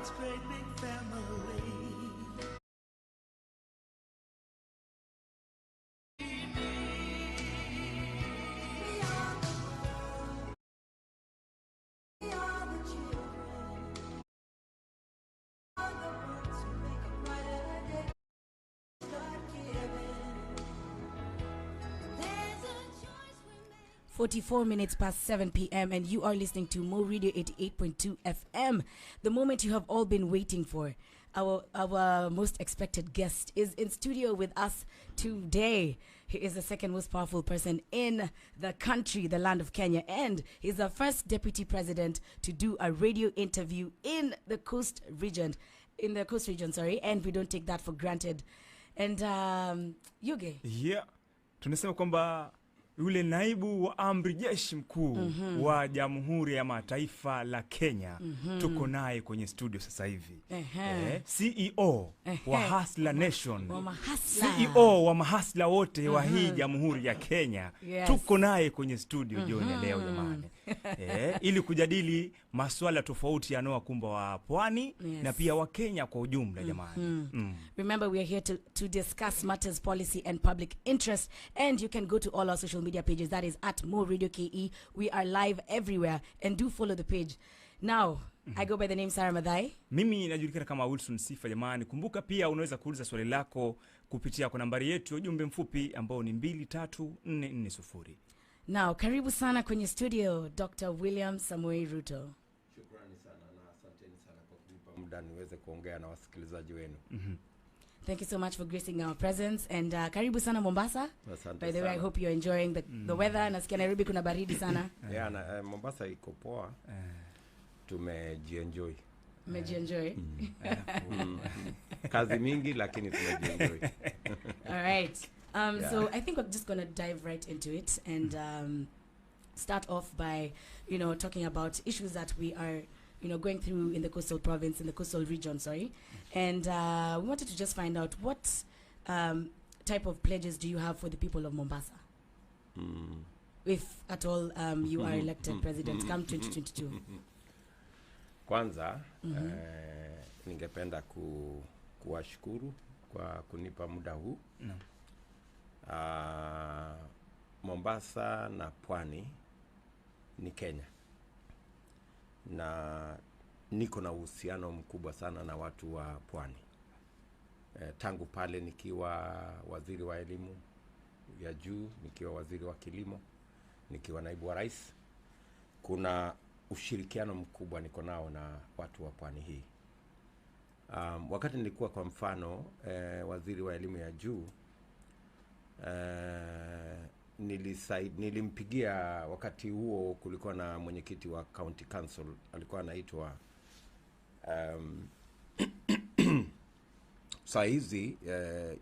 God's great big family. 44 minutes past 7 p.m. and you are listening to Mo Radio 88.2 FM. The moment you have all been waiting for. Our most expected guest is in studio with us today. He is the second most powerful person in the country, the land of Kenya, and he's the first deputy president to do a radio interview in the coast region, and we don't take that for granted. And Yuge. Yeah, tunasema kwamba yule naibu wa amri jeshi mkuu wa Jamhuri ya Mataifa la Kenya tuko naye kwenye studio sasa hivi. CEO wa Hustler Nation, CEO wa mahasla wote wa hii Jamhuri ya Kenya. Tuko naye kwenye studio jioni leo jamani. Ili kujadili masuala tofauti yanayowakumba wa pwani na pia wa Kenya kwa ujumla jamani. Remember, we are here to discuss matters policy and public interest, and you can go to all our social media pages. That is at Mo Radio KE. We are live everywhere, and do follow the page. Now, I go by the name Sarah Madai. Mimi najulikana kama Wilson Sifa jamani. Kumbuka pia unaweza kuuliza swali lako kupitia kwa nambari yetu ya ujumbe mfupi ambao ni 23440. Now, karibu sana kwenye studio Dr. William Samoei Ruto. Shukrani sana na asanteni sana kwa kunipa muda niweze kuongea na wasikilizaji wenu. Thank you so much for gracing our presence, and karibu sana Mombasa. Asante By the way, sana. I hope you're enjoying the weather. Nasikia Nairobi kuna baridi sana. Yeah, na Mombasa iko poa. Tumejienjoy. Mejienjoy. Kazi mingi lakini tumejienjoy. All right. So I think we're just going to dive right into it and start off by, talking about issues that we are, going through in the coastal province, in the coastal region, And we wanted to just find out what type of pledges do you have for the people of Mombasa? If at all you are elected president come 2022. Kwanza, ningependa kuwashukuru kwa kunipa muda huu. Mombasa na pwani ni Kenya. Na niko na uhusiano mkubwa sana na watu wa pwani. Tangu pale nikiwa waziri wa elimu ya juu, nikiwa waziri wa kilimo, nikiwa naibu wa rais. Kuna ushirikiano mkubwa niko nao na watu wa pwani hii. Wakati nilikuwa kwa mfano waziri wa elimu ya juu, nilimpigia wakati huo kulikuwa na mwenyekiti wa county council alikuwa anaitwa saa hizi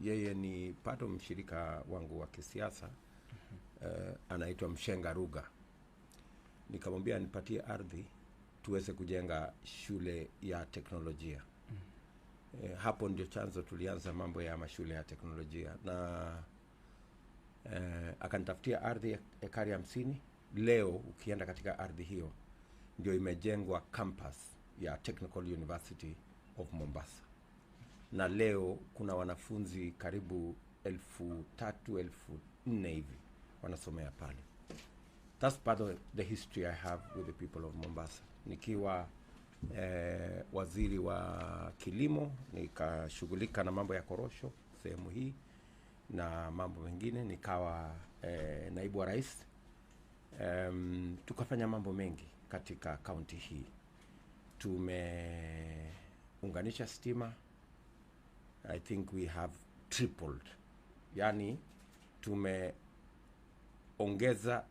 yeye ni pato mshirika wangu wa kisiasa, anaitwa Mshenga Ruga. Nikamwambia nipatie ardhi tuweze kujenga shule ya teknolojia. Hapo ndio chanzo tulianza mambo ya mashule ya teknolojia, na akanitafutia ardhi ekari 50. Leo ukienda katika ardhi hiyo ndio imejengwa campus ya Technical University of Mombasa. Na leo kuna wanafunzi karibu 3,000-4,000 hivi wanasomea pale. That's part of the history I have with the people of Mombasa. Nikiwa waziri wa kilimo, nikashughulika na mambo ya korosho sehemu hii na mambo mengine. Nikawa naibu wa rais, tukafanya mambo mengi katika county hii. Tumeunganisha stima. I think we have tripled. Yani tumeongeza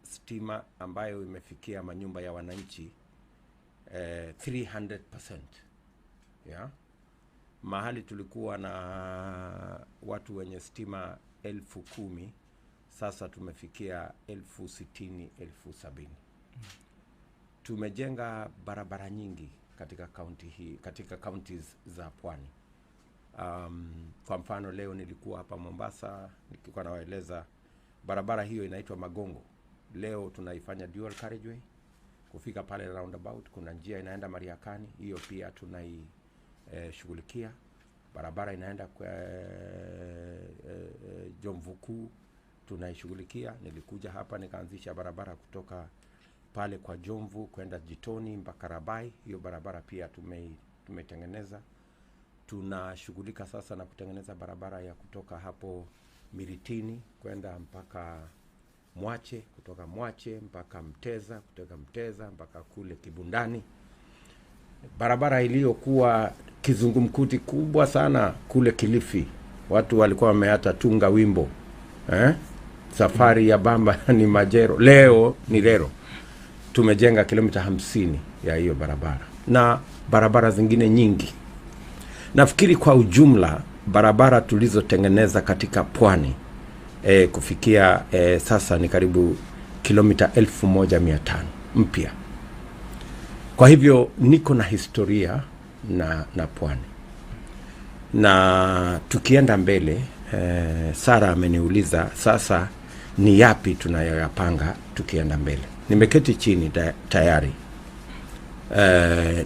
stima ambayo imefikia manyumba ya wananchi 300%. Yeah. Mahali tulikuwa na watu wenye stima 10,000, sasa tumefikia 60,000, 70,000. Tumejenga barabara nyingi katika county hii, katika counties za pwani. Kwa mfano leo nilikuwa hapa Mombasa, nilikuwa nawaeleza barabara hiyo inaitwa Magongo. Leo tunaifanya dual carriageway. Kufika pale roundabout kuna njia inaenda Mariakani, hiyo pia shughulikia. Barabara inaenda kwa Jomvuku tunaishughulikia. Nilikuja hapa nikaanzisha barabara kutoka pale kwa Jomvu kwenda Jitoni mpaka Rabai. Hiyo barabara pia tumetengeneza. Tunashughulika sasa na kutengeneza barabara ya kutoka hapo Miritini kwenda mpaka Mwache, kutoka Mwache mpaka Mteza, kutoka Mteza mpaka kule Kibundani. Barabara iliyokuwa kizungumkuti kubwa sana kule Kilifi. Watu walikuwa wameata tunga wimbo. Safari ya Bamba ni Majero. Leo ni Lero. Tumejenga kilomita 50 ya hiyo barabara. Na barabara zingine nyingi. Nafikiri kwa ujumla barabara tulizotengeneza katika pwani kufikia sasa ni karibu kilomita 1500 mpya. Kwa hivyo niko na historia na pwani. Na tukienda mbele, Sara ameniuliza sasa ni yapi tunayoyapanga tukienda mbele. Nimeketi chini tayari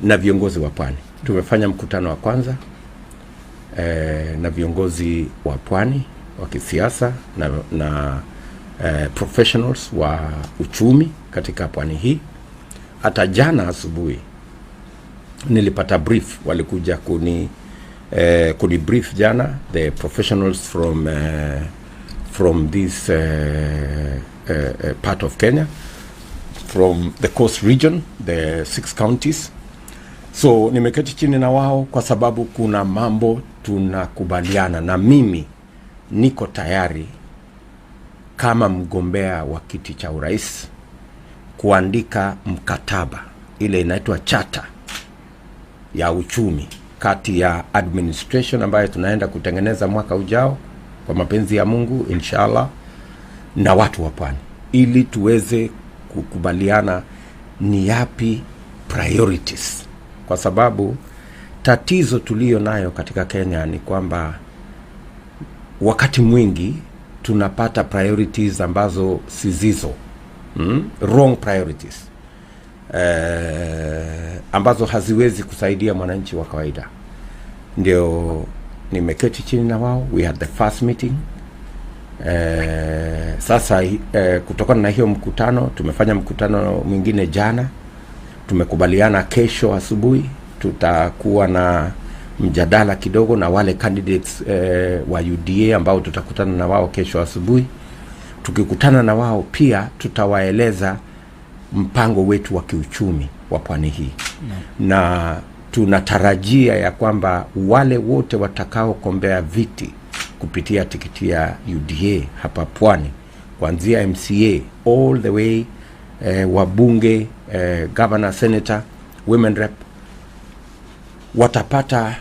na viongozi wa pwani. Tumefanya mkutano wa kwanza na viongozi wa pwani wa kisiasa na professionals wa uchumi katika pwani hii. Hata jana asubuhi nilipata brief, walikuja kuni brief jana, the professionals from this part of Kenya, from the coast region, the 6 counties. So nimeketi chini na wao kwa sababu kuna mambo tunakubaliana, na mimi niko tayari kama mgombea wa kiti cha urais kuandika mkataba, ile inaitwa charter ya uchumi kati ya administration ambayo tunaenda kutengeneza mwaka ujao kwa mapenzi ya Mungu inshallah, na watu wa pwani, ili tuweze kukubaliana ni yapi priorities. Kwa sababu tatizo tulio nayo katika Kenya ni kwamba wakati mwingi tunapata priorities ambazo sizizo, wrong priorities, ambazo haziwezi kusaidia mwananchi wa kawaida. Ndio nimeketi chini na wao, we had the first meeting. Sasa kutokana na hiyo mkutano, tumefanya mkutano mwingine jana. Tumekubaliana kesho asubuhi tutakuwa na mjadala kidogo na wale candidates wa UDA ambao tutakutana na wao kesho asubuhi. Tukikutana na wao pia tutawaeleza mpango wetu wa kiuchumi wa pwani hii. Na tunatarajia ya kwamba wale wote watakao kombea viti kupitia tikiti ya UDA hapa pwani, kuanzia MCA all the way wabunge, governor, senator, women rep, watapata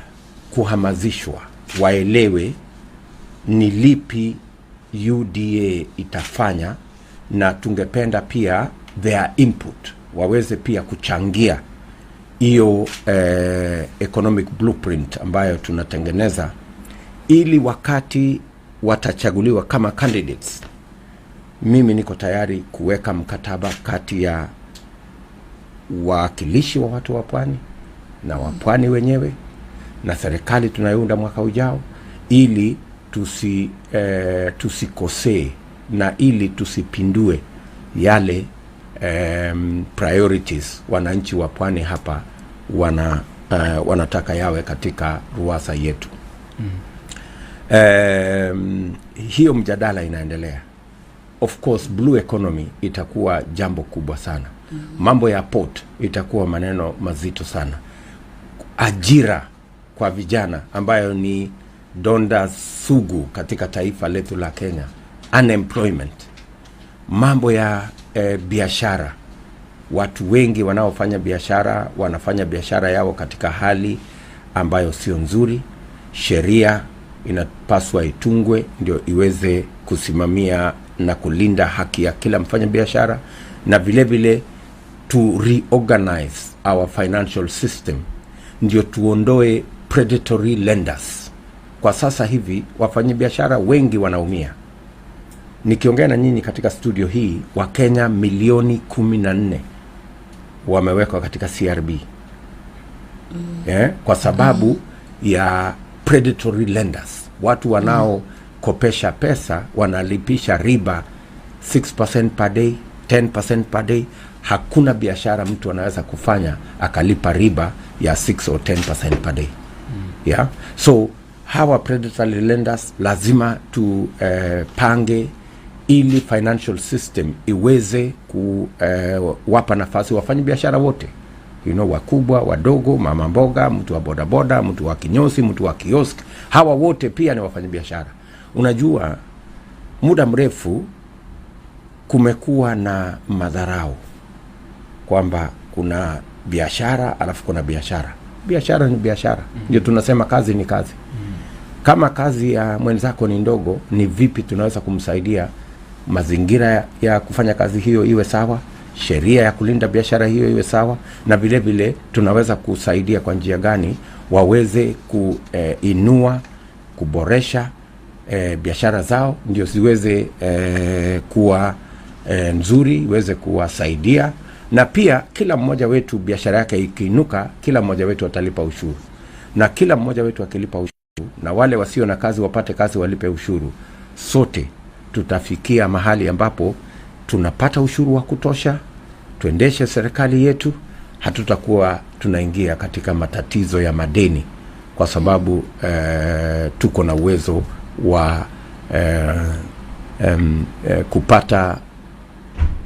kuhamazishwa waelewe ni lipi UDA itafanya, na tungependa pia their input, waweze pia kuchangia hiyo economic blueprint ambayo tunatengeneza, ili wakati watachaguliwa kama candidates, mimi niko tayari kuweka mkataba kati ya wakilishi wa watu wa pwani na wa pwani wenyewe na serikali tunayounda mwaka ujao, ili tusikosee na ili tusipindue yale priorities wananchi wa pwani hapa wanataka yawe katika ruasa yetu. Hiyo mjadala inaendelea. Of course blue economy itakuwa jambo kubwa sana. Mambo ya port itakuwa maneno mazito sana. Ajira kwa vijana ambayo ni donda sugu katika taifa letu la Kenya, unemployment. Mambo ya biashara, watu wengi wanaofanya biashara wanafanya biashara yao katika hali ambayo sio nzuri. Sheria inapaswa itungwe ndio iweze kusimamia na kulinda haki ya kila mfanya biashara, na vile vile to reorganize our financial system ndio tuondoe predatory lenders. Kwa sasa hivi wafanya biashara wengi wanaumia. Nikiongea na nyinyi katika studio hii, wa Kenya milioni 14 wamewekwa katika CRB. Kwa sababu ya predatory lenders. Watu wanao kopesha pesa wanalipisha riba 6% per day, 10% per day. Hakuna biashara mtu anaweza kufanya akalipa riba ya 6 or 10% per day. Yeah. So hawa predatory lenders lazima pange ili financial system iweze kuwapa nafasi wafanye biashara wote. Wakubwa, wadogo, mama mboga, mtu wa bodaboda, mtu wa kinyosi, mtu wa kiosk, hawa wote pia ni wafanya biashara. Unajua muda mrefu kumekuwa na madharau kwamba kuna biashara alafu kuna biashara. Biashara ni biashara. Ndio tunasema kazi ni kazi. Kama kazi ya mwenzako ni ndogo, ni vipi tunaweza kumsaidia mazingira ya kufanya kazi hiyo iwe sawa, sheria ya kulinda biashara hiyo iwe sawa, na vile vile tunaweza kusaidia kwa njia gani waweze kuinua, kuboresha biashara zao ndio ziweze kuwa nzuri, iweze kuwasaidia. Na pia kila mmoja wetu biashara yake ikiinuka, kila mmoja wetu atalipa ushuru. Na kila mmoja wetu akilipa ushuru, na wale wasio na kazi wapate kazi, walipe ushuru, sote tutafikia mahali ambapo tunapata ushuru wa kutosha, tuendeshe serikali yetu, hatutakuwa tunaingia katika matatizo ya madeni kwa sababu tuko na uwezo wa kupata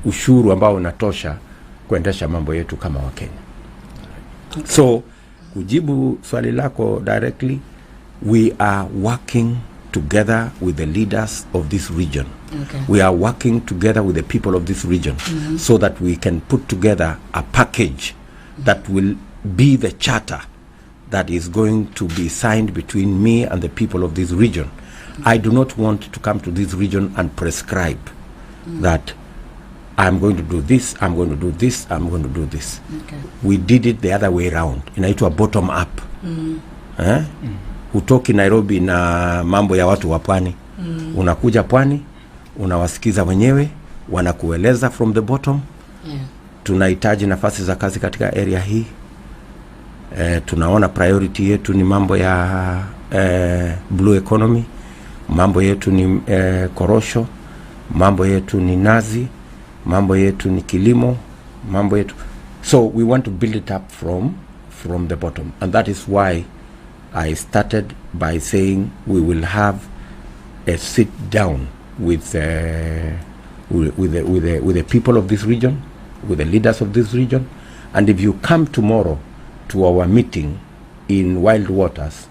ushuru ambao unatosha kuendesha mambo yetu kama Wakenya. So kujibu swali lako directly, we are working together with the leaders of this region. Okay. We are working together with the people of this region so that we can put together a package that will be the charter that is going to be signed between me and the people of this region. I do not want to come to this region and prescribe that I'm going to do this, I'm going to do this, I'm going to do this. Okay. We did it the other way around. Inaitwa bottom up. Hutoki Nairobi na mambo ya watu wa pwani. Unakuja pwani, unawasikiza wenyewe, wanakueleza from the bottom. Yeah. Tunahitaji nafasi za kazi katika area hii. Tunaona priority yetu ni mambo ya blue economy, mambo yetu ni korosho, mambo yetu ni nazi, mambo yetu ni kilimo, mambo yetu. So we want to build it up from the bottom, and that is why I started by saying we will have a sit down with the people of this region, with the leaders of this region. And if you come tomorrow to our meeting in Wild Waters,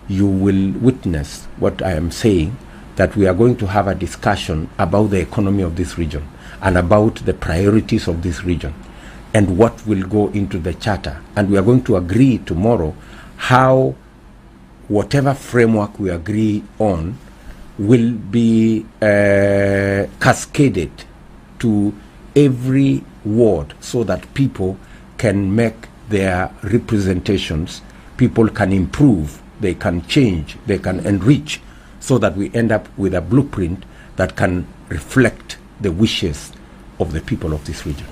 you will witness what I am saying, that we are going to have a discussion about the economy of this region and about the priorities of this region and what will go into the charter. And we are going to agree tomorrow how whatever framework we agree on will be cascaded to every ward so that people can make their representations, people can improve, they can change, they can enrich, so that we end up with a blueprint that can reflect the wishes of the people of this region.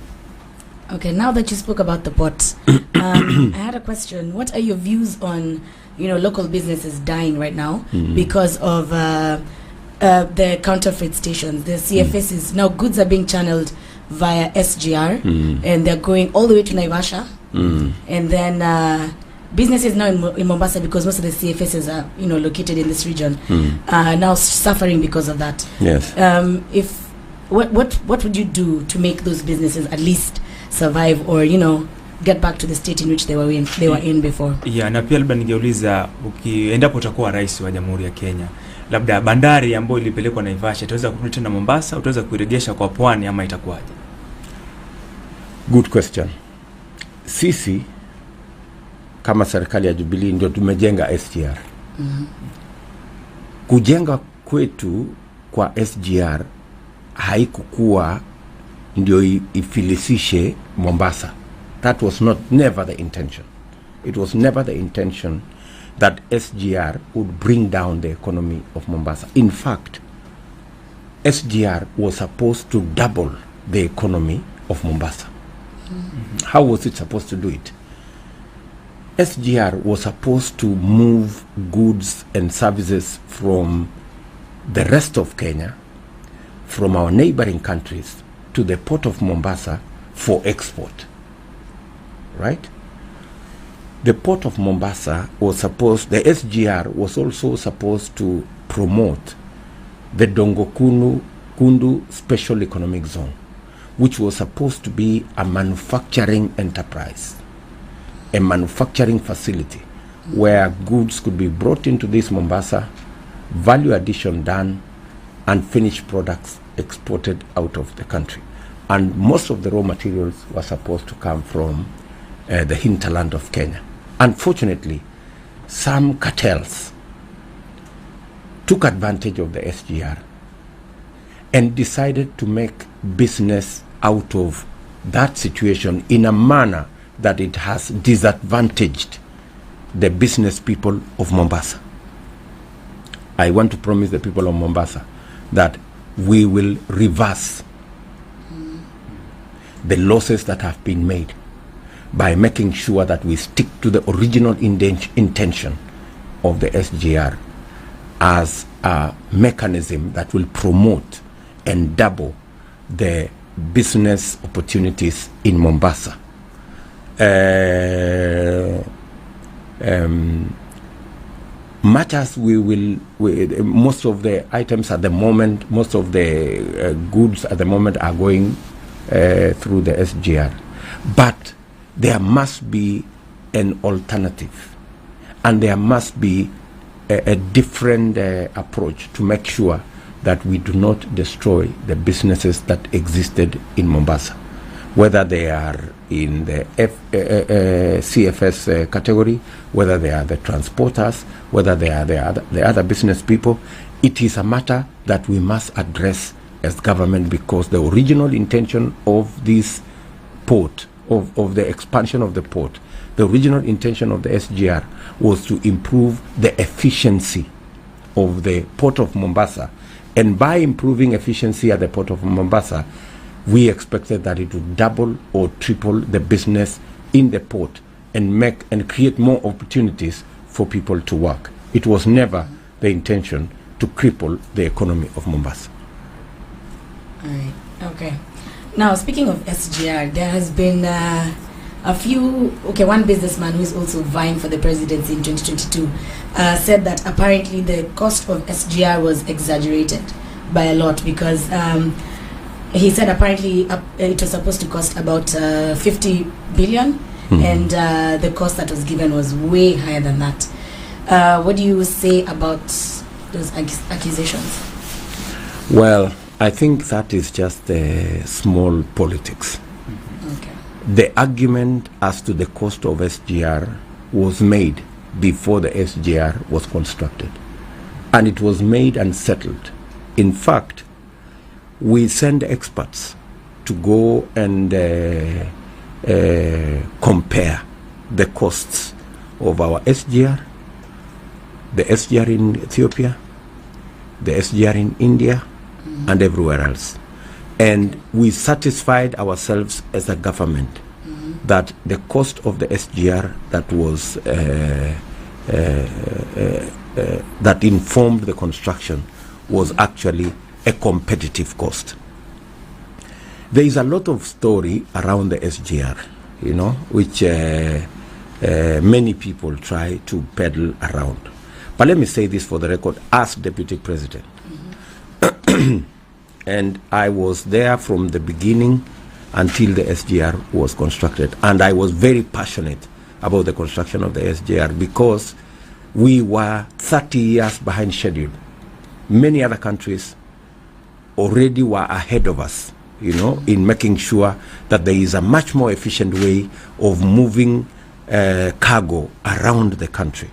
Okay, now that you spoke about the port, I had a question. What are your views on, local businesses dying right now because of the counterfeit stations? The CFS is now, goods are being channeled via SGR, and they're going all the way to Naivasha, and then businesses now in Mombasa, because most of the CFSs are located in this region, are now suffering because of that. Yes. What would you do to make those businesses at least survive or get back to the state in which they were in before? Yeah, na pia labda ningeuliza, endapo utakuwa rais wa Jamhuri ya Kenya, labda bandari ambayo ilipelekwa Naivasha itaweza kurudi tena Mombasa, utaweza kuirejesha kwa pwani ama itakuwaje? Good question. Sisi kama serikali ya Jubilee ndio tumejenga SGR. Kujenga kwetu kwa SGR haikukuwa ndio ifilisishe Mombasa. That was never the intention. It was never the intention that SGR would bring down the economy of Mombasa. In fact, SGR was supposed to double the economy of Mombasa. How was it supposed to do it? SGR was supposed to move goods and services from the rest of Kenya, from our neighboring countries, to the port of Mombasa for export, right? The port of Mombasa was supposed, the SGR was also supposed to promote the Dongo Kundu Special Economic Zone, which was supposed to be a manufacturing enterprise, a manufacturing facility where goods could be brought into this Mombasa, value addition done, and finished products exported out of the country. And most of the raw materials were supposed to come from the hinterland of Kenya. Unfortunately, some cartels took advantage of the SGR and decided to make business out of that situation in a manner that it has disadvantaged the business people of Mombasa. I want to promise the people of Mombasa that we will reverse the losses that have been made by making sure that we stick to the original intention of the SGR as a mechanism that will promote and double the business opportunities in Mombasa. Much as most of the items at the moment, most of the goods at the moment are going through the SGR. But there must be an alternative, and there must be a different approach to make sure that we do not destroy the businesses that existed in Mombasa, whether they are in the CFS category, whether they are the transporters, whether they are the other business people. It is a matter that we must address as government, because the original intention of this port, of the expansion of the port, the original intention of the SGR was to improve the efficiency of the port of Mombasa. And by improving efficiency at the port of Mombasa, we expected that it would double or triple the business in the port and create more opportunities for people to work. It was never the intention to cripple the economy of Mombasa. All right. Okay. Now, speaking of SGR, there has been one businessman who is also vying for the presidency in 2022 said that apparently the cost of SGR was exaggerated by a lot, because he said apparently it was supposed to cost about 50 billion, and the cost that was given was way higher than that. What do you say about those accusations? Well, I think that is just small politics. Okay. The argument as to the cost of SGR was made before the SGR was constructed, and it was made and settled. In fact, we send experts to go and compare the costs of our SGR, the SGR in Ethiopia, the SGR in India, and everywhere else. And we satisfied ourselves as a government that the cost of the SGR that was that informed the construction was actually a competitive cost. There is a lot of story around the SGR, which many people try to peddle around. But let me say this for the record, as Deputy President. And I was there from the beginning until the SGR was constructed. And I was very passionate about the construction of the SGR because we were 30 years behind schedule. Many other countries already were ahead of us, in making sure that there is a much more efficient way of moving cargo around the country.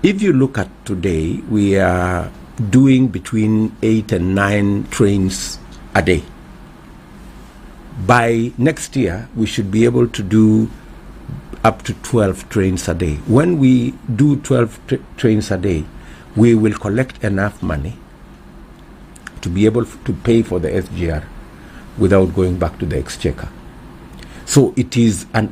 If you look at today, we are doing between 8 and 9 trains a day. By next year, we should be able to do up to 12 trains a day. When we do 12 trains a day, we will collect enough money to be able to pay for the SGR without going back to the exchequer. So it is a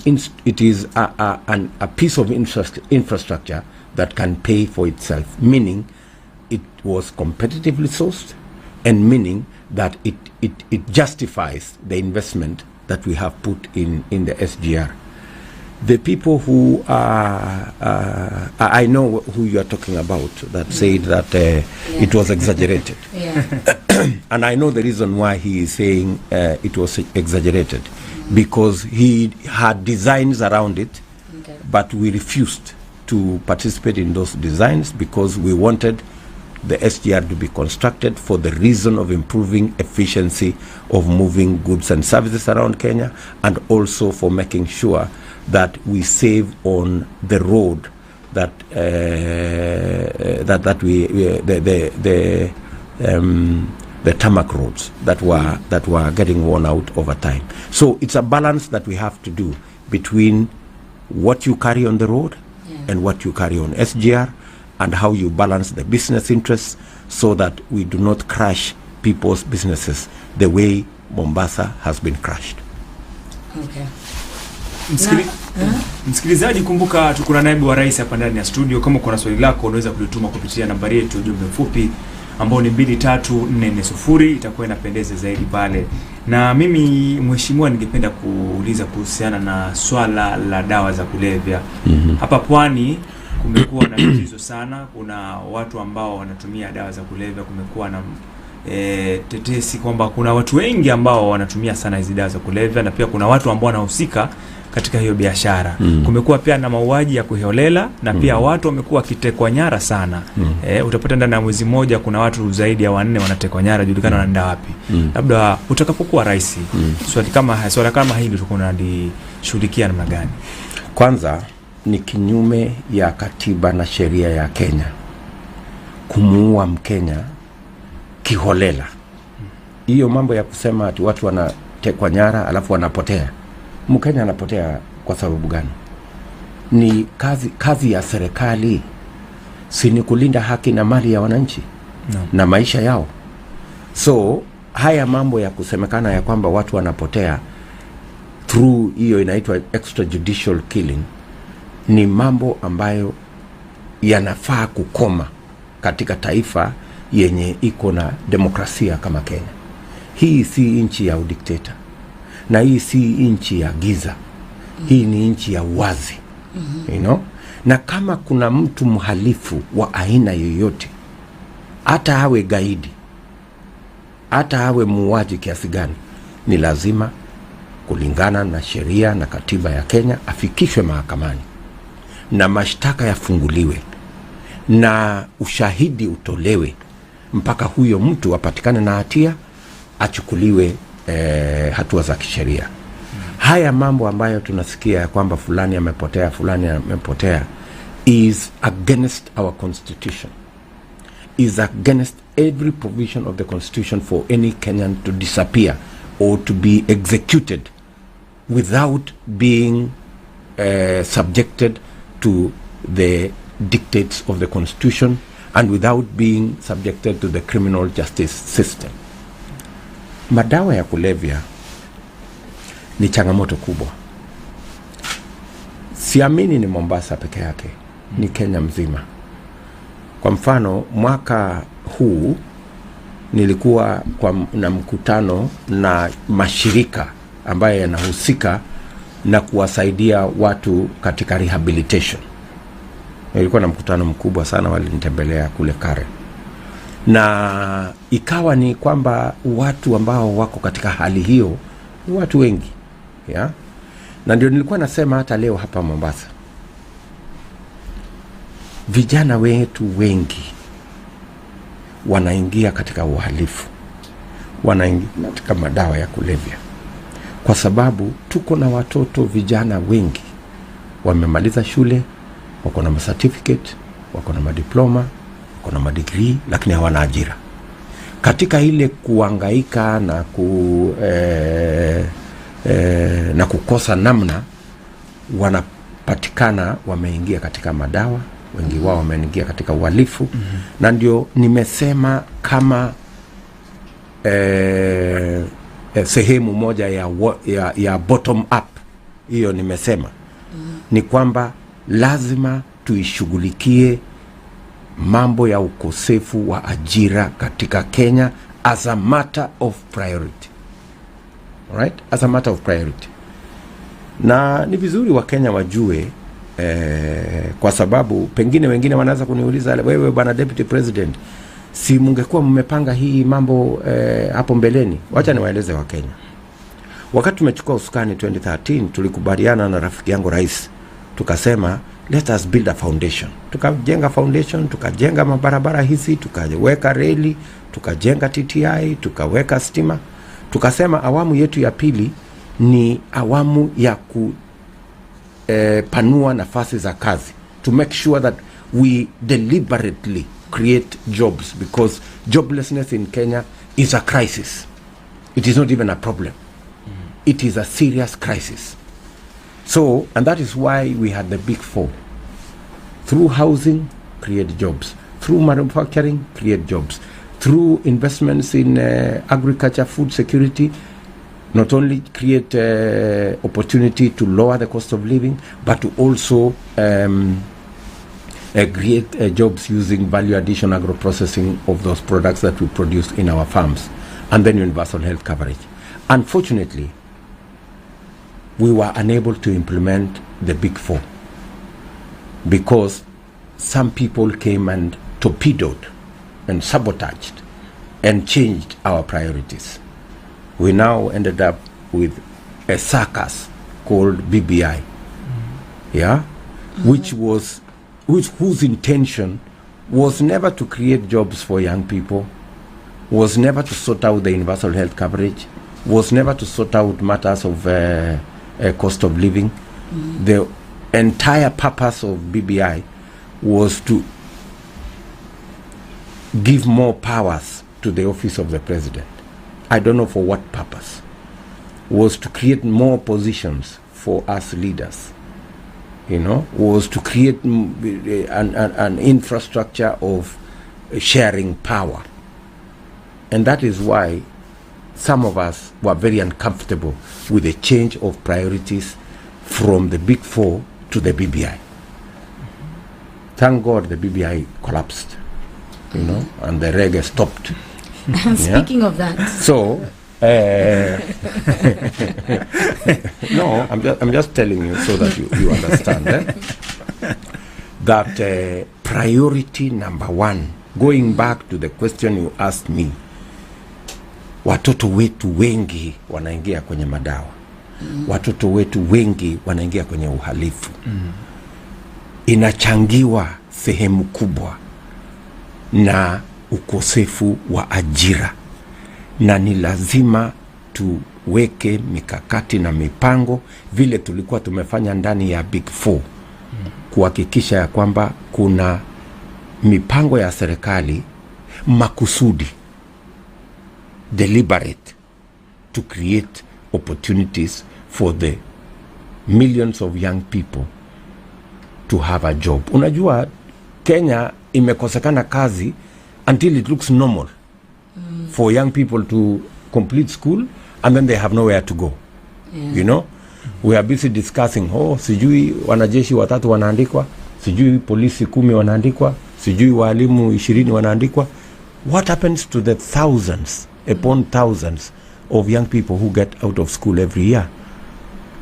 piece of infrastructure that can pay for itself, meaning it was competitively sourced, and meaning that it justifies the investment that we have put in the SGR. The people who I know who you are talking about, that said that it was exaggerated. And I know the reason why he is saying it was exaggerated, because he had designs around it, but we refused to participate in those designs because we wanted the SGR to be constructed for the reason of improving efficiency of moving goods and services around Kenya, and also for making sure that we save on the road that the tarmac roads that were getting worn out over time. So it's a balance that we have to do between what you carry on the road and what you carry on SGR, and how you balance the business interests so that we do not crash people's businesses the way Mombasa has been crashed. Okay. Msikilizaji, kumbuka tuko na naibu wa rais hapa ndani ya studio. Kama kuna swali lako unaweza kulituma kupitia nambari yetu ujumbe mfupi ambao ni 23440, itakuwa inapendeza zaidi pale. Na mimi mheshimiwa, ningependa kuuliza kuhusiana na swala la dawa za kulevya. Hapa Pwani kumekuwa na tatizo sana. Kuna watu ambao wanatumia dawa za kulevya. Kumekuwa na tetesi kwamba kuna watu wengi ambao wanatumia sana hizi dawa za kulevya, na pia kuna watu ambao wanahusika katika hiyo biashara. Kumekuwa pia na mauaji ya kuholela, na pia watu wamekuwa kitekwa nyara sana. Utapata ndani ya mwezi mmoja kuna watu zaidi ya 4 wanatekwa nyara, julikana wanaenda wapi. Labda utakapokuwa rais, swali kama hili tukuna ndishughulikia namna gani? Kwanza, ni kinyume ya katiba na sheria ya Kenya kumuua Mkenya kiholela. Hiyo mambo ya kusema ati watu wanatekwa nyara alafu wanapotea. Mkenya anapotea kwa sababu gani? Ni kazi ya serikali, si ni kulinda haki na mali ya wananchi na maisha yao. So haya mambo ya kusemekana ya kwamba watu wanapotea through hiyo inaitwa extrajudicial killing ni mambo ambayo yanafaa kukoma katika taifa yenye iko na demokrasia kama Kenya. Hii si nchi ya udikteta, na hii si nchi ya giza. Hii ni nchi ya uwazi. You know? Na kama kuna mtu mhalifu wa aina yoyote, hata awe gaidi, hata awe muuaji kiasi gani, ni lazima kulingana na sheria na katiba ya Kenya afikishwe mahakamani na mashtaka yafunguliwe na ushahidi utolewe mpaka huyo mtu apatikane na hatia, achukuliwe hatua za kisheria. Haya mambo ambayo tunasikia ya kwamba fulani amepotea is against our constitution, is against every provision of the constitution for any Kenyan to disappear or to be executed without being subjected to the dictates of the constitution and without being subjected to the criminal justice system. Madawa ya kulevya ni changamoto kubwa. Siamini ni Mombasa peke yake, ni Kenya mzima. Kwa mfano, mwaka huu nilikuwa na mkutano na mashirika ambayo yanahusika na kuwasaidia watu katika rehabilitation. Nilikuwa na mkutano mkubwa sana, walinitembelea kule Karen. Na ikawa ni kwamba watu ambao wako katika hali hiyo ni watu wengi. Ya? Na ndio nilikuwa nasema hata leo hapa Mombasa, vijana wetu wengi wanaingia katika uhalifu, wanaingia katika madawa ya kulevya, kwa sababu tuko na watoto vijana wengi wamemaliza shule, wako na certificate, wako na diploma, wako na degree, lakini hawana ajira. Katika ile kuhangaika na kukosa namna, wanapatikana wameingia katika madawa, wengi wao wameingia katika uhalifu. Na ndio nimesema kama sehemu moja ya bottom up hiyo nimesema, ni kwamba lazima tuishughulikie mambo ya ukosefu wa ajira katika Kenya as a matter of priority. Right? As a matter of priority. Na ni vizuri wa Kenya wajue, kwa sababu pengine wengine wanaweza kuniuliza, wewe bwana Deputy President, si mungekuwa mmepanga hii mambo hapo mbeleni? Wacha niwaeleze wa Kenya. Wakati tumechukua usukani 2013, tulikubaliana na rafiki yangu rais, tukasema let us build a foundation. Tukajenga foundation, tukajenga mabarabara hizi, tukaweka reli, tukajenga TTI, tukaweka stima. Tukasema awamu yetu ya pili ni awamu ya kupanua nafasi za kazi, to make sure that we deliberately create jobs, because joblessness in Kenya is a crisis. It is not even a problem. It is a serious crisis. So, and that is why we had the big four. Through housing, create jobs. Through manufacturing, create jobs. Through investments in agriculture, food security, not only create opportunity to lower the cost of living, but to also create jobs using value addition agro-processing of those products that we produce in our farms, and then universal health coverage. Unfortunately, we were unable to implement the big four because some people came and torpedoed and sabotaged and changed our priorities. We now ended up with a circus called BBI, whose intention was never to create jobs for young people, was never to sort out the universal health coverage, was never to sort out matters of cost of living. The entire purpose of BBI was to give more powers to the office of the president. I don't know for what purpose. Was to create more positions for us leaders. Was to create an infrastructure of sharing power. And that is why some of us were very uncomfortable with the change of priorities from the big four to the BBI. Thank God the BBI collapsed, and the reggae stopped. Speaking of that. So, no, I'm just telling you so that you understand that priority number one, going back to the question you asked me, watoto wetu wengi wanaingia kwenye madawa. Watoto wetu wengi wanaingia kwenye uhalifu. Inachangiwa sehemu kubwa na ukosefu wa ajira, na ni lazima tuweke mikakati na mipango vile tulikuwa tumefanya ndani ya Big Four, kuhakikisha ya kwamba kuna mipango ya serikali makusudi, deliberate, to create opportunities for the millions of young people to have a job. Unajua Kenya imekosekana kazi until it looks normal for young people to complete school and then they have nowhere to go. We are busy discussing, sijui wanajeshi 3 wanaandikwa, sijui polisi 10 wanaandikwa, sijui walimu 20 wanaandikwa. What happens to the thousands upon thousands of young people who get out of school every year?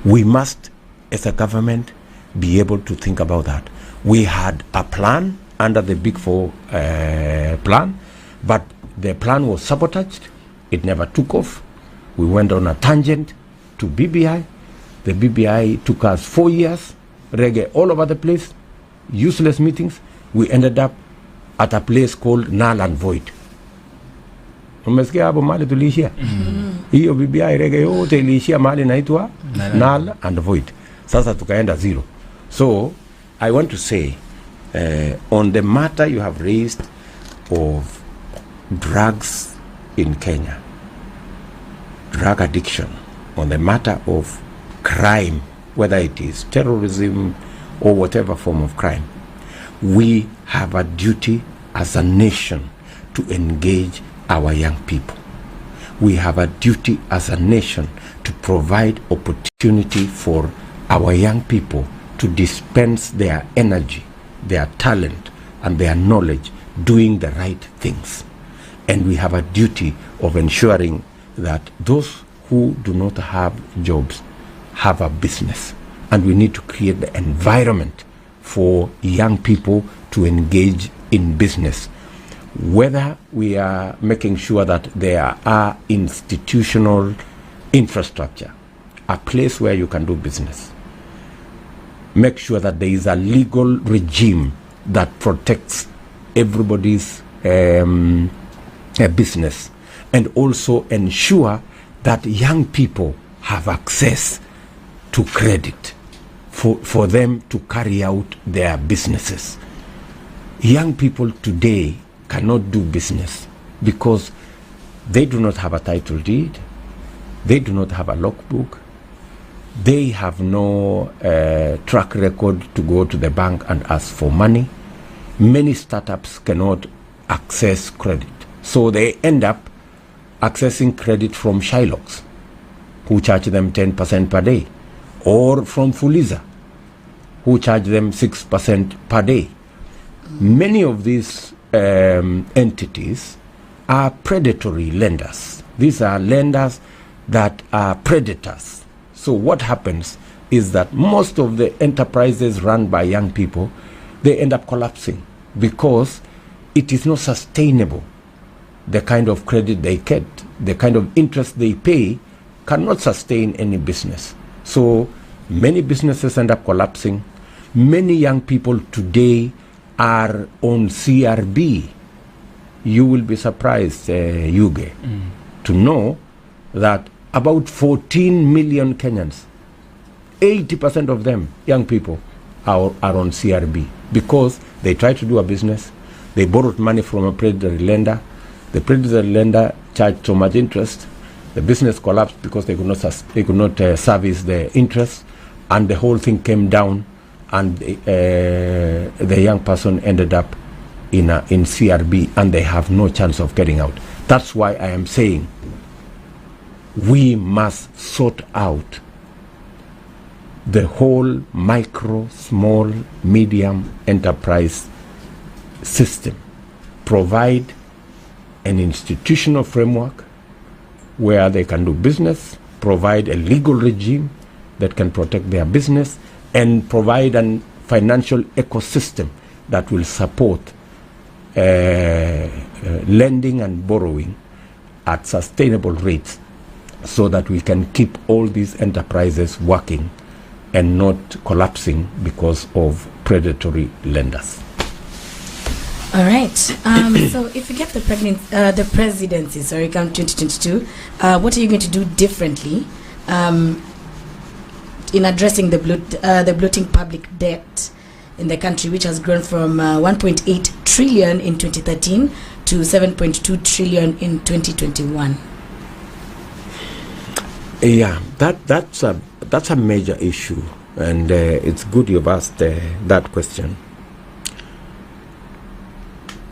We must, as a government, be able to think about that. We had a plan under the Big Four plan, but the plan was sabotaged. It never took off. We went on a tangent to BBI. The BBI took us 4 years, reggae all over the place, useless meetings. We ended up at a place called Null and Void. Umesikia hapo mahali tuliishia? Hiyo BBI reggae yote iliishia mahali naitwa Null and Void. Sasa tukaenda zero. So I want to say, on the matter you have raised of drugs in Kenya, drug addiction, on the matter of crime, whether it is terrorism or whatever form of crime, we have a duty as a nation to engage our young people. We have a duty as a nation to provide opportunity for our young people to dispense their energy, their talent, and their knowledge doing the right things. And we have a duty of ensuring that those who do not have jobs have a business. And we need to create the environment for young people to engage in business. Whether we are making sure that there are institutional infrastructure, a place where you can do business. Make sure that there is a legal regime that protects everybody's business, and also ensure that young people have access to credit for them to carry out their businesses. Young people today cannot do business because they do not have a title deed, they do not have a logbook, they have no track record to go to the bank and ask for money. Many startups cannot access credit, so they end up accessing credit from Shylocks, who charge them 10% per day, or from Fuliza, who charge them 6% per day. Many of these entities are predatory lenders. These are lenders that are predators. So what happens is that most of the enterprises run by young people, they end up collapsing because it is not sustainable. The kind of credit they get, the kind of interest they pay cannot sustain any business. So many businesses end up collapsing. Many young people today are on CRB. You will be surprised, Yuge, to know that about 14 million Kenyans, 80% of them, young people, are on CRB because they try to do a business, they borrowed money from a predatory lender, the predatory lender charged so much interest, the business collapsed because they could not service the interest, and the whole thing came down, and the young person ended up in CRB, and they have no chance of getting out. That's why I am saying we must sort out the whole micro, small, medium enterprise system. Provide an institutional framework where they can do business, provide a legal regime that can protect their business, and provide a financial ecosystem that will support lending and borrowing at sustainable rates, so that we can keep all these enterprises working and not collapsing because of predatory lenders. All right. So if you get the presidency, come 2022, what are you going to do differently in addressing the bloating public debt in the country, which has grown from 1.8 trillion in 2013 to 7.2 trillion in 2021? Yeah, that's a major issue, and it's good you've asked that question.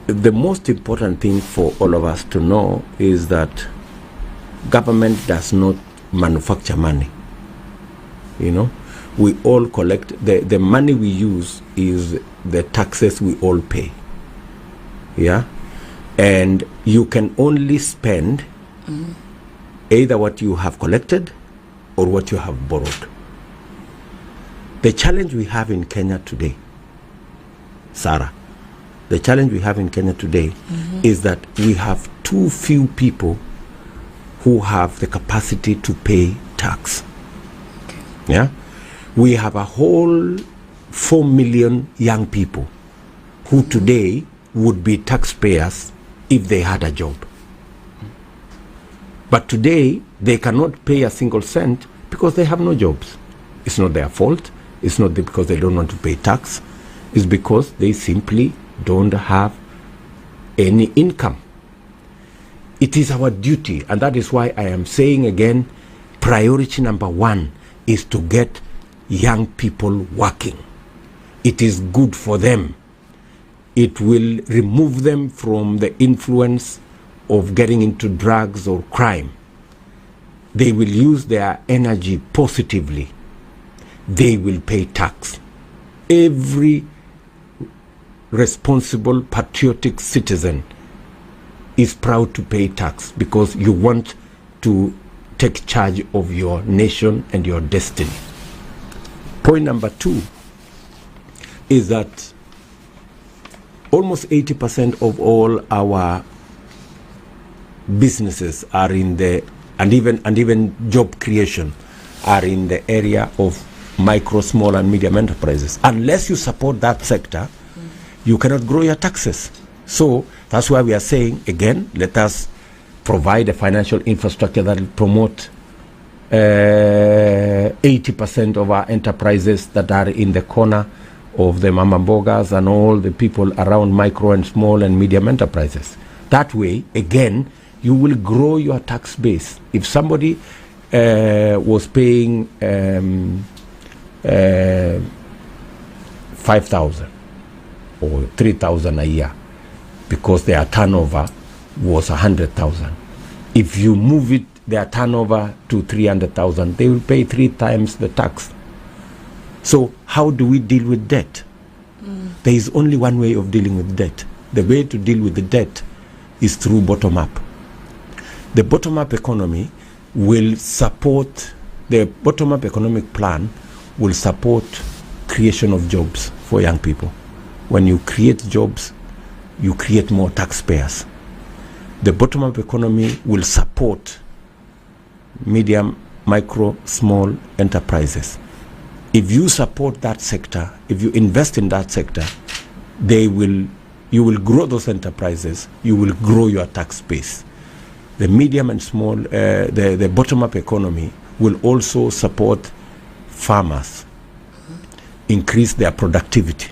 The most important thing for all of us to know is that government does not manufacture money. You know, we all collect, the money we use is the taxes we all pay. Yeah, and you can only spend either what you have collected or what you have borrowed. The challenge we have in Kenya today, Sarah, the challenge we have in Kenya today is that we have too few people who have the capacity to pay tax. Okay. Yeah, we have a whole 4 million young people who today would be taxpayers if they had a job. But today, they cannot pay a single cent because they have no jobs. It's not their fault. It's not because they don't want to pay tax. It's because they simply don't have any income. It is our duty, and that is why I am saying again, priority number one is to get young people working. It is good for them. It will remove them from the influence of getting into drugs or crime. They will use their energy positively. they will pay tax. Every responsible, patriotic citizen is proud to pay tax because you want to take charge of your nation and your destiny. Point number 2 is that almost 80% of all our businesses are in the, and even job creation are in the area of micro, small and medium enterprises. Unless you support that sector, you cannot grow your taxes. So that's why we are saying, again, let us provide a financial infrastructure that will promote 80% of our enterprises that are in the corner of the mama mbogas and all the people around micro and small and medium enterprises. That way, again, you will grow your tax base. If somebody was paying 5,000 or 3,000 a year because their turnover was 100,000, if you move it, their turnover to 300,000, they will pay 3 times the tax. So how do we deal with debt? There is only one way of dealing with debt. The way to deal with the debt is through bottom-up. The bottom-up economy will support, the bottom-up economic plan will support creation of jobs for young people. When you create jobs, you create more taxpayers. The bottom-up economy will support medium, micro, small enterprises. If you support that sector, if you invest in that sector, you will grow those enterprises, you will grow your tax base. The medium and small, the bottom-up economy will also support farmers, increase their productivity,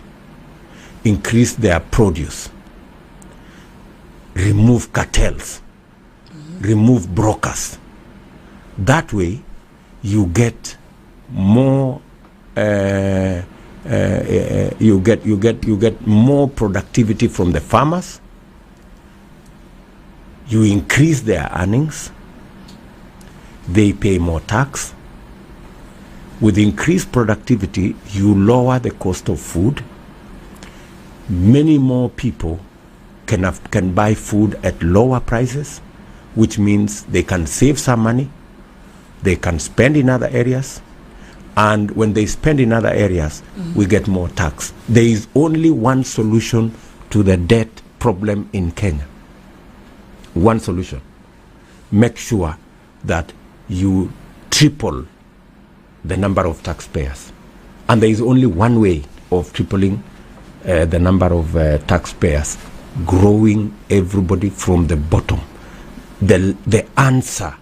increase their produce, remove cartels, remove brokers. That way, you get more. You get more productivity from the farmers. You increase their earnings. They pay more tax. With increased productivity, you lower the cost of food. Many more people can buy food at lower prices, which means they can save some money. They can spend in other areas. And when they spend in other areas, we get more tax. There is only one solution to the debt problem in Kenya. One solution. Make sure that you triple the number of taxpayers. And there is only one way of tripling the number of taxpayers, growing everybody from the bottom. The answer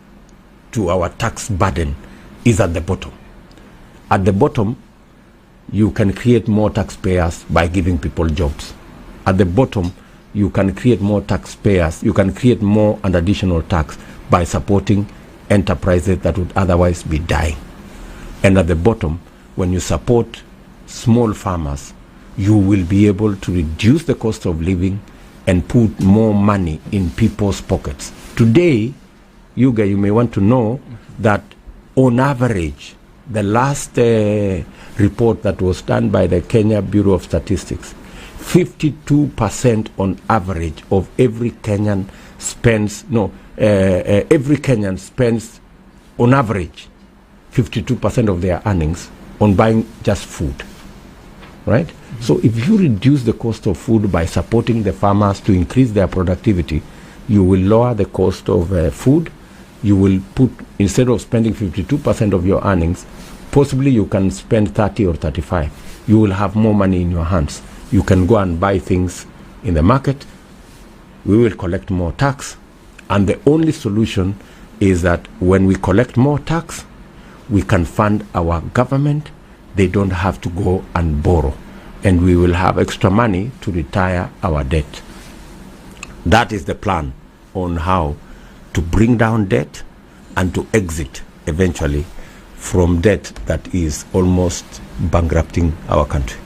to our tax burden is at the bottom. At the bottom, you can create more taxpayers by giving people jobs. At the bottom, you can create more taxpayers, you can create more and additional tax by supporting enterprises that would otherwise be dying. And at the bottom, when you support small farmers, you will be able to reduce the cost of living and put more money in people's pockets. Today, you may want to know that on average, the last report that was done by the Kenya Bureau of Statistics, 52% on average of every Kenyan spends, every Kenyan spends on average 52% of their earnings on buying just food, right? So if you reduce the cost of food by supporting the farmers to increase their productivity, you will lower the cost of food. You will put, instead of spending 52% of your earnings, possibly you can spend 30 or 35. You will have more money in your hands. You can go and buy things in the market. We will collect more tax. And the only solution is that when we collect more tax, we can fund our government. They don't have to go and borrow. And we will have extra money to retire our debt. That is the plan on how to bring down debt and to exit eventually from debt that is almost bankrupting our country.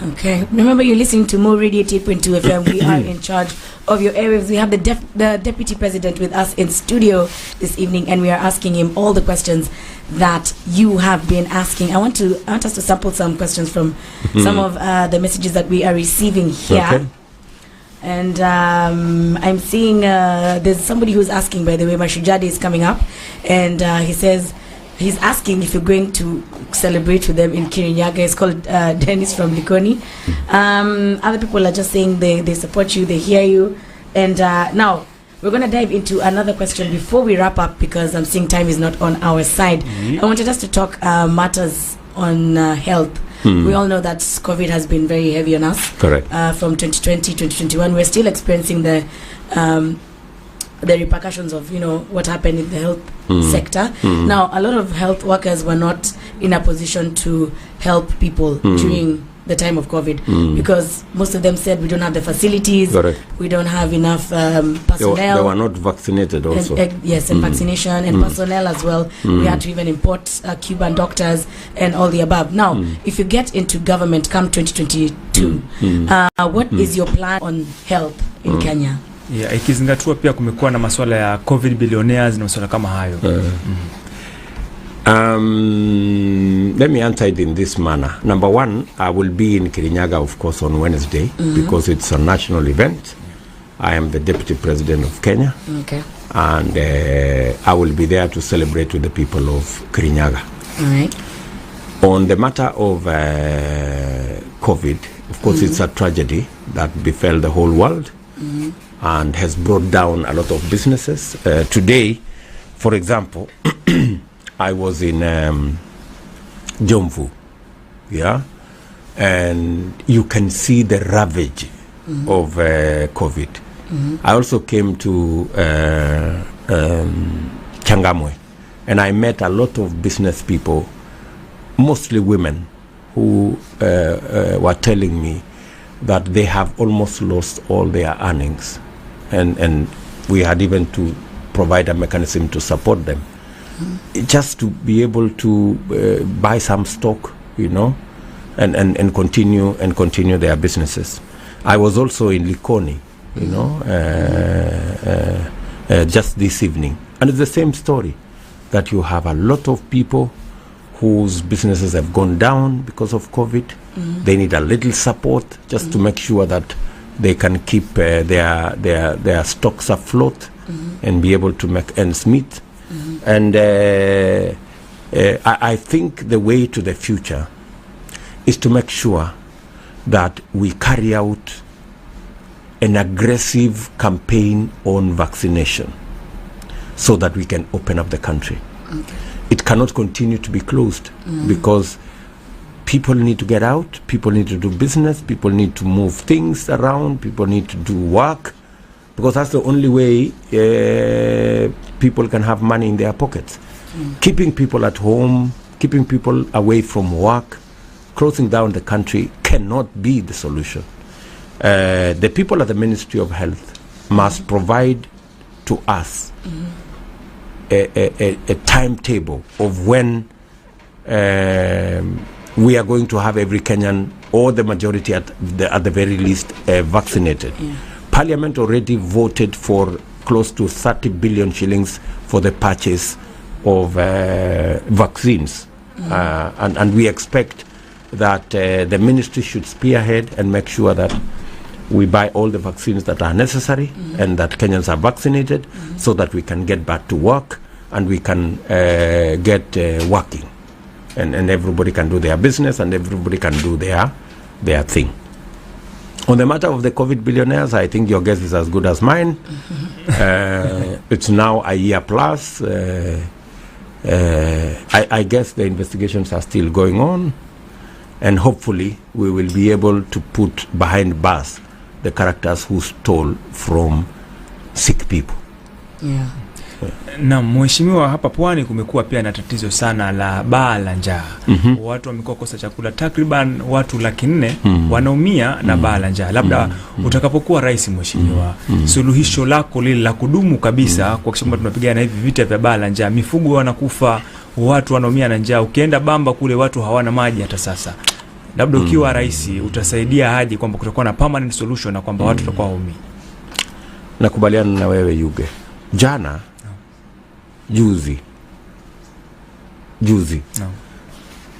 Okay. Remember, you're listening to Mo Radio 88.2 FM. We are in charge of your airwaves. We have the Deputy President with us in studio this evening, and we are asking him all the questions that you have been asking. I want us to sample some questions from some of the messages that we are receiving here. Okay. And I'm seeing there's somebody who's asking, by the way, Mashujadi is coming up, and he says he's asking if you're going to celebrate with them in Kirinyaga. It's called Dennis from Likoni. Other people are just saying they support you, they hear you. And now we're going to dive into another question before we wrap up, because I'm seeing time is not on our side. I wanted us to talk matters on health. We all know that COVID has been very heavy on us. Correct. From 2020, 2021, we're still experiencing the repercussions of, what happened in the health sector. Now, a lot of health workers were not in a position to help people during the time of COVID, because most of them said we don't have the facilities. Correct. We don't have enough personnel. They were not vaccinated also. And vaccination and personnel as well. We had to even import Cuban doctors and all the above. Now, if you get into government come 2022, what is your plan on health in Kenya? Yeah, ikizingatiwa pia kumekuwa na masuala ya COVID billionaires na masuala kama hayo. Let me answer it in this manner. Number one, I will be in Kirinyaga, of course, on Wednesday, because it's a national event. I am the Deputy President of Kenya. Okay. And I will be there to celebrate with the people of Kirinyaga. All right. On the matter of COVID, of course, it's a tragedy that befell the whole world and has brought down a lot of businesses. Today, for example, I was in Jomvu, and you can see the ravage of COVID. I also came to Changamwe, and I met a lot of business people, mostly women, who were telling me that they have almost lost all their earnings, and we had even to provide a mechanism to support them, just to be able to buy some stock, and continue their businesses. I was also in Likoni, just this evening, and it's the same story, that you have a lot of people whose businesses have gone down because of COVID. They need a little support just to make sure that they can keep their stocks afloat and be able to make ends meet. And I think the way to the future is to make sure that we carry out an aggressive campaign on vaccination so that we can open up the country. Okay. It cannot continue to be closed because people need to get out, people need to do business, people need to move things around, people need to do work, because that's the only way people can have money in their pockets. Keeping people at home, keeping people away from work, closing down the country cannot be the solution. The people at the Ministry of Health must provide to us a timetable of when we are going to have every Kenyan, or the majority at the very least, vaccinated. Parliament already voted for close to 30 billion shillings for the purchase of vaccines. And we expect that the ministry should spearhead and make sure that we buy all the vaccines that are necessary and that Kenyans are vaccinated so that we can get back to work and we can get working. And everybody can do their business and everybody can do their thing. On the matter of the COVID billionaires, I think your guess is as good as mine. It's now a year plus. I guess the investigations are still going on, and hopefully we will be able to put behind bars the characters who stole from sick people. Yeah. Na mheshimiwa, hapa pwani kumekuwa pia na tatizo sana la baa la njaa. Watu wamekuwa kosa chakula, takriban watu 400,000 wanaumia na baa la njaa. Labda utakapokuwa rais mheshimiwa, suluhisho lako lile la kudumu kabisa kwa kwamba tunapigana na hivi vita vya baa la njaa, mifugo wanakufa, watu wanaumia na njaa. Ukienda Bamba kule watu hawana maji hata sasa. labda ukiwa rais utasaidia aje kwamba kutakuwa na permanent solution na kwamba watu watakuwa humi? Nakubaliana na wewe Yuge. Jana juzi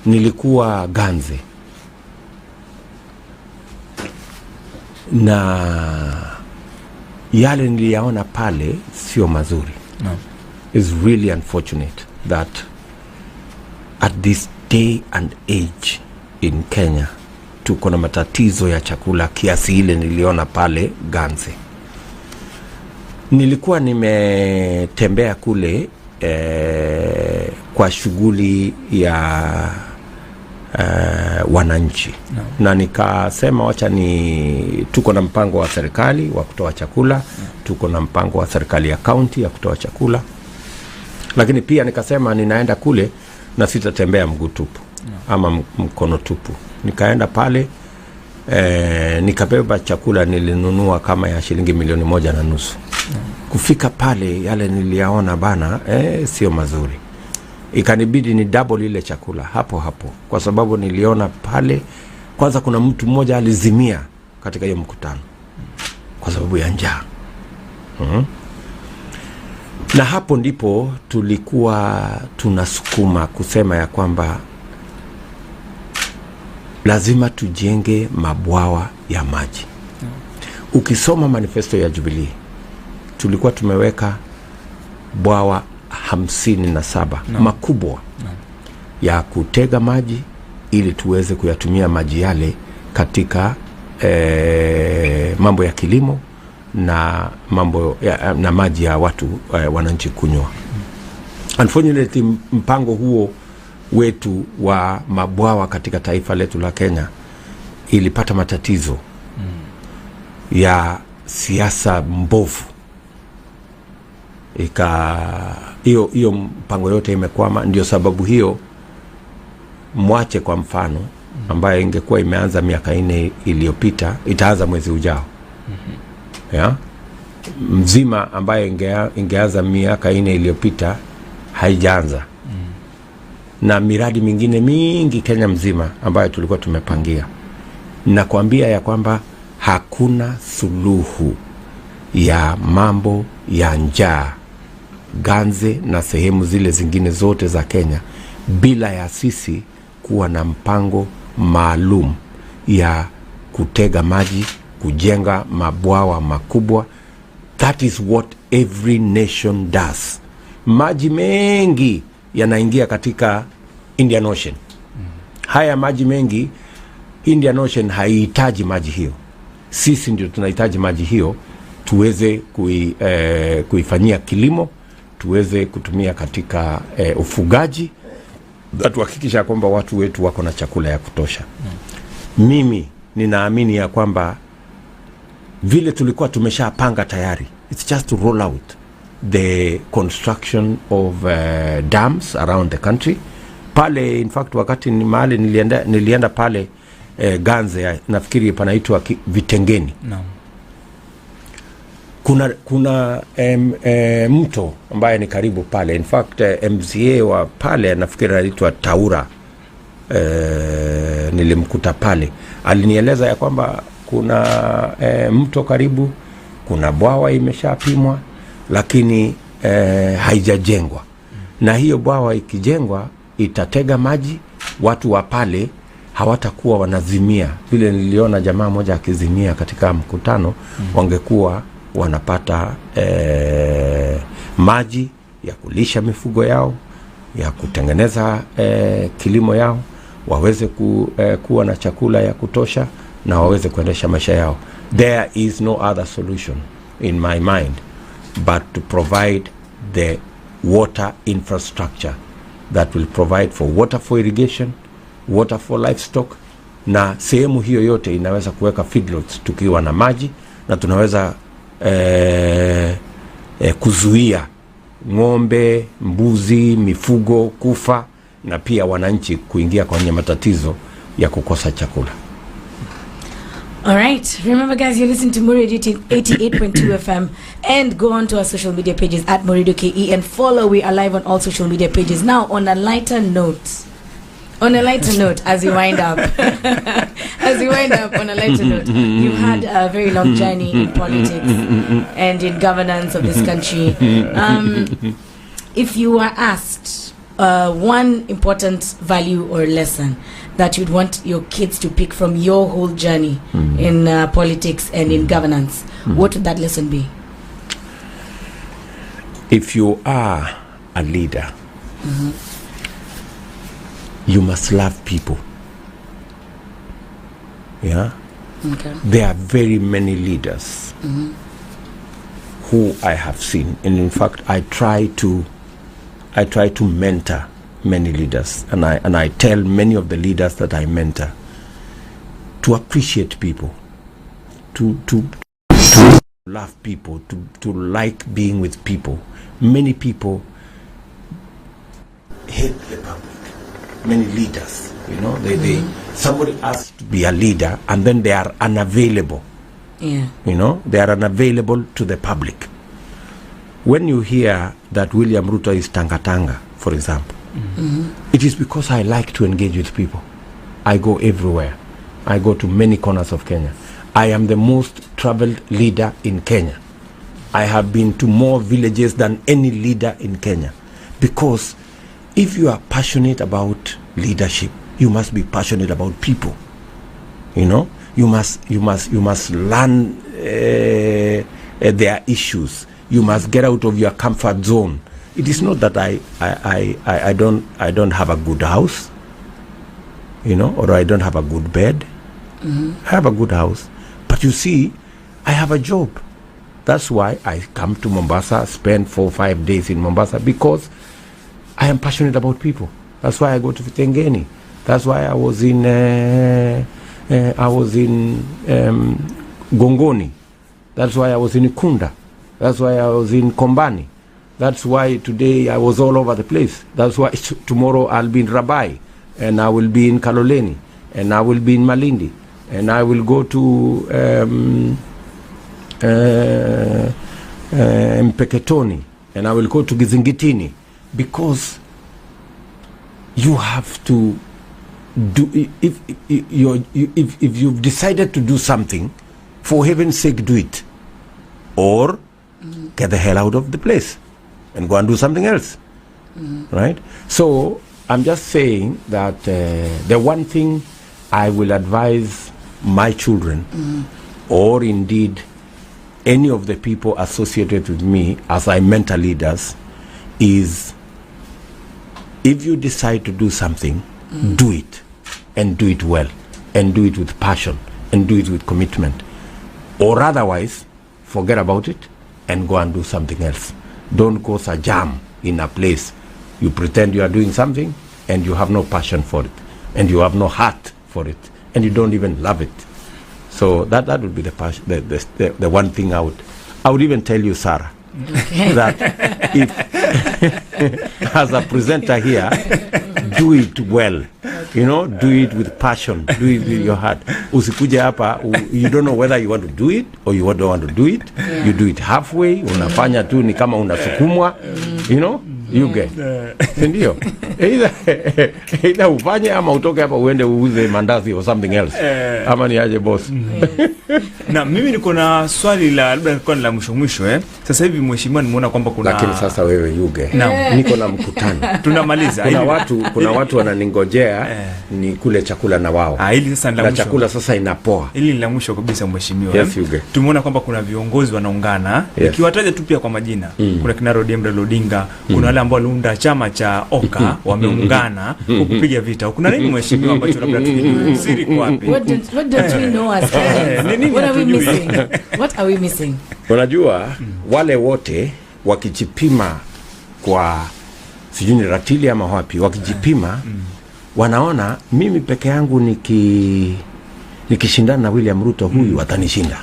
nilikuwa Ganze na yale niliyaona pale sio mazuri. It's really unfortunate that at this day and age in Kenya tuko na matatizo ya chakula kiasi ile niliona pale Ganze. Nilikuwa nimetembea kule kwa shughuli ya wananchi na nikasema wacha tuko na mpango wa serikali wa kutoa chakula, tuko na mpango wa serikali ya county ya kutoa chakula, lakini pia nikasema ninaenda kule na sitatembea mguu tupu ama mkono tupu. Nikaenda pale nikabeba chakula, nilinunua kama ya shilingi 1.5 milioni. Kufika pale yale niliyaona bana sio mazuri. Ikanibidi ni double ile chakula hapo kwa sababu niliona pale kwanza kuna mtu mmoja alizimia katika hiyo mkutano kwa sababu ya njaa. Na hapo ndipo tulikuwa tunasukuma kusema ya kwamba lazima tujenge mabwawa ya maji. Ukisoma manifesto ya Jubilee tulikuwa tumeweka bwawa 57 makubwa ya kutega maji ili tuweze kuyatumia maji yale katika mambo ya kilimo na mambo na maji ya watu wananchi kunywa. Unfortunately mpango huo wetu wa mabwawa katika taifa letu la Kenya ilipata matatizo ya siasa mbovu. Hiyo mpango yote imekwama. Ndio sababu hiyo Mwache kwa mfano ambayo ingekuwa imeanza miaka 4 iliyopita itaanza mwezi ujao. Mzima ambayo ingeanza miaka 4 iliyopita haijaanza. Na miradi mingine mingi Kenya mzima ambayo tulikuwa tumepangia. Nakwambia ya kwamba hakuna suluhu ya mambo ya njaa Ganze na sehemu zile zingine zote za Kenya bila ya sisi kuwa na mpango maalum ya kutega maji, kujenga mabwawa makubwa. That is what every nation does. Maji mengi yanaingia katika Indian Ocean. Haya maji mengi Indian Ocean haihitaji maji hiyo. Sisi ndio tunahitaji maji hiyo tuweze kuifanyia kilimo, tuweze kutumia katika ufugaji, tuhakikisha kwamba watu wetu wako na chakula ya kutosha. Mimi ninaamini ya kwamba vile tulikuwa tumeshapanga tayari, it's just to roll out the construction of dams around the country. Pale in fact wakati ni mahali nilienda pale Ganze, nafikiri panaitwa Vitengeni. Kuna mto ambaye ni karibu pale. In fact MCA wa pale nafikiri anaitwa Taura, nilimkuta pale. Alinieleza ya kwamba kuna mto karibu, kuna bwawa imeshapimwa lakini haijajengwa. Na hiyo bwawa ikijengwa itatega maji, watu wa pale hawatakuwa wanazimia. Vile niliona jamaa moja akizimia katika mkutano, wangekuwa wanapata maji ya kulisha mifugo yao, ya kutengeneza kilimo yao, waweze kuwa na chakula ya kutosha na waweze kuendesha maisha yao. There is no other solution in my mind but to provide the water infrastructure that will provide for water for irrigation, water for livestock, na sehemu hiyo yote inaweza kuweka feedlots tukiwa na maji, na tunaweza kuzuia ng'ombe, mbuzi, mifugo kufa, na pia wananchi kuingia kwenye matatizo ya kukosa chakula. All right. Remember, guys, you're listening to Mo Radio 88.2 FM, and go on to our social media pages at Mo Radio KE and follow. We are live on all social media pages. Now, on a lighter note, On a lighter note, as you wind up, on a lighter note, you've had a very long journey in politics and in governance of this country. If you were asked one important value or lesson that you'd want your kids to pick from your whole journey in politics and in governance, what would that lesson be? If you are a leader, you must love people. Yeah? Okay. There are very many leaders who I have seen, and in fact I try to mentor many leaders, and I tell many of the leaders that I mentor to appreciate people, to love people, to like being with people. Many people hate the public. Many leaders, you know, they somebody asks to be a leader and then they are unavailable. Yeah. You know, they are unavailable to the public. When you hear that William Ruto is Tanga, for example, it is because I like to engage with people. I go everywhere. I go to many corners of Kenya. I am the most traveled leader in Kenya. I have been to more villages than any leader in Kenya. Because if you are passionate about leadership, you must be passionate about people. You know, you must learn their issues. You must get out of your comfort zone. It is not that I don't have a good house, you know, or I don't have a good bed. I have a good house, but you see, I have a job. That's why I come to Mombasa, spend 4 or 5 days in Mombasa, because I am passionate about people. That's why I go to Vitengeni. That's why I was in Gongoni. That's why I was in Ikunda. That's why I was in Kombani. That's why today I was all over the place. That's why tomorrow I'll be in Rabai, and I will be in Kaloleni, and I will be in Malindi, and I will go to Mpeketoni, and I will go to Gizingitini, because you have to do, if you've decided to do something, for heaven's sake, do it, or get the hell out of the place and go and do something else. Right? So I'm just saying that the one thing I will advise my children, or indeed any of the people associated with me as I mentor leaders, is if you decide to do something, do it, and do it well, and do it with passion, and do it with commitment. Or otherwise, forget about it and go and do something else. Don't cause a jam in a place. You pretend you are doing something and you have no passion for it, and you have no heart for it, and you don't even love it. So that would be the one thing I would even tell you, Sarah, that if as a presenter here, do it well. You know, do it with passion, do it with your heart. Usikuje hapa, you don't know whether you want to do it or you don't want to do it. You do it halfway, unafanya tu ni kama unasukumwa, you know, you get. Sindio? Either ufanye ama utoke hapa uende uuze mandazi or something else. Ama ni aje boss. Na mimi niko na swali labda nilikuwa la mwisho. Sasa hivi mheshimiwa nimeona kwamba kuna, lakini sasa wewe Yuge, niko na mkutano. Tunamaliza. Kuna watu wananingojea ni kule chakula na wao. Hili sasa la mwisho. Chakula sasa inapoa. Hili la mwisho kabisa mheshimiwa. Yes, Yuge. Tumeona kwamba kuna viongozi wanaungana. Ikiwataja tu pia kwa majina. Kuna kina Rodembe Odinga, kuna wale ambao waliunda chama cha Oka wameungana kupiga vita. Kuna nini mheshimiwa ambacho labda tujue siri kwa wapi? What don't we know as Kenyans? What are we missing? What are we missing? Unajua wale wote wakijipima kwa sijui ratili ama wapi, wakijipima wanaona mimi peke yangu nikishindana na William Ruto huyu atanishinda.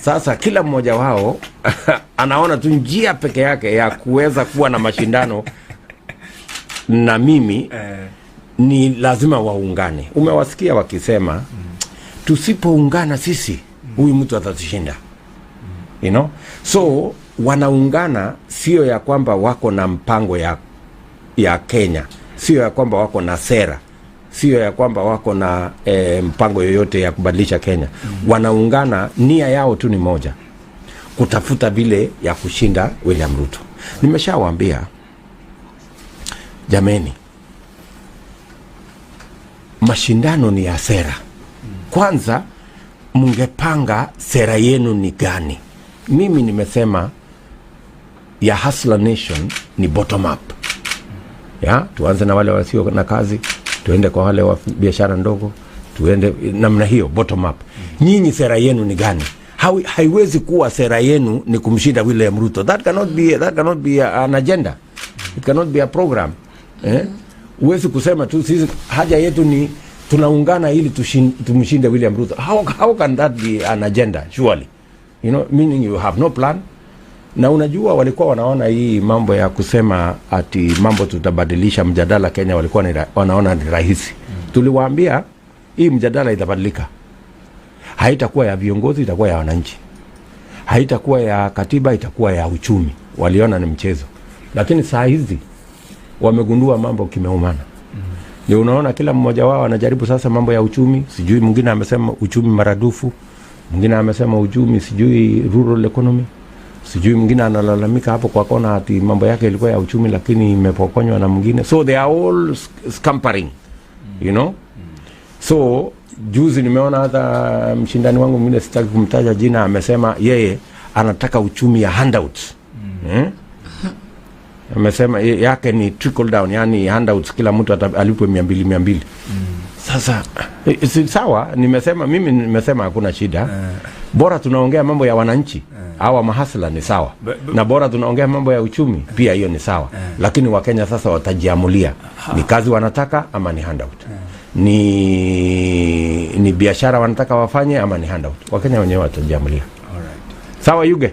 Sasa kila mmoja wao anaona tu njia peke yake ya kuweza kuwa na mashindano na mimi ni lazima waungane. Umewasikia wakisema tusipoungana sisi huyu mtu atatushinda. You know? So wanaungana sio ya kwamba wako na mpango ya Kenya, sio ya kwamba wako na sera, sio ya kwamba wako na mpango yoyote ya kubadilisha Kenya. Wanaungana, nia yao tu ni moja, kutafuta vile ya kushinda William Ruto. Nimeshawaambia jameni, mashindano ni ya sera. Kwanza mungepanga sera yenu ni gani? Mimi nimesema ya Hustler Nation ni bottom up. Ya, tuanze na wale wasio na kazi, tuende kwa wale wa biashara ndogo, tuende namna hiyo, bottom up. Nyinyi sera yenu ni gani? Haiwezi kuwa sera yenu ni kumshinda William Ruto. That cannot be an agenda. It cannot be a program. Uwezi kusema tu sisi haja yetu ni tunaungana ili tumshinde William Ruto. How can that be an agenda? Surely, you know, meaning you have no plan. Na unajua walikuwa wanaona hii mambo ya kusema ati mambo tutabadilisha mjadala Kenya, walikuwa wanaona ni rahisi. Tuliwaambia hii mjadala itabadilika. Haitakuwa ya viongozi, itakuwa ya wananchi. Haitakuwa ya katiba, itakuwa ya uchumi. Waliona ni mchezo. Lakini saa hizi wamegundua mambo kimeumana. Ndio unaona kila mmoja wao anajaribu sasa mambo ya uchumi. Sijui mwingine amesema uchumi maradufu, mwingine amesema uchumi sijui rural economy, sijui mwingine analalamika hapo kwa kona ati mambo yake ilikuwa ya uchumi lakini imepokonywa na mwingine. So they are all scampering, you know. So juzi nimeona hata mshindani wangu mwingine, sitaki kumtaja jina, amesema yeye anataka uchumi ya handouts. Amesema yake ni trickle down, yani handouts, kila mtu alipwe 200. Sasa si sawa, mimi nimesema hakuna shida. Bora tunaongea mambo ya wananchi, hawa mahasla ni sawa. Na bora tunaongea mambo ya uchumi, pia hiyo ni sawa. Lakini Wakenya sasa watajiamulia ni kazi wanataka ama ni handout. Ni biashara wanataka wafanye ama ni handout. Wakenya wenyewe watajiamulia. Sawa Yuge?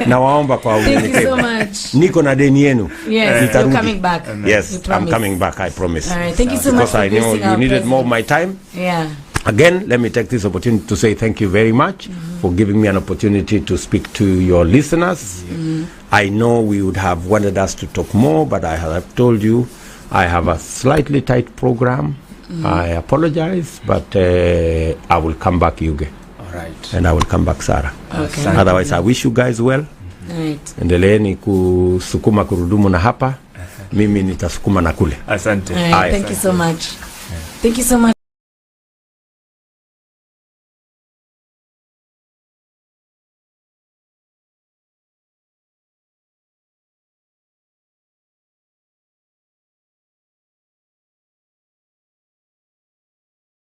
Na waomba kwa unyenyekevu. Thank you so much. Niko na deni yenu. Yes, you're coming back. Yes, I'm coming back, I promise. All right, thank you so much for gracing our presence. Because I know you needed more of my time. Yeah. Again, let me take this opportunity to say thank you very much for giving me an opportunity to speak to your listeners. I know we would have wanted us to talk more, but I have told you I have a slightly tight program. I apologize, but I will come back, Yuge. Right. And I will come back, Sarah. Okay. Otherwise, I wish you guys well. Right. Endeleeni kusukuma kurudumu na hapa. Mimi nitasukuma na kule. Asante. Right. Thank you so much. Thank you so much.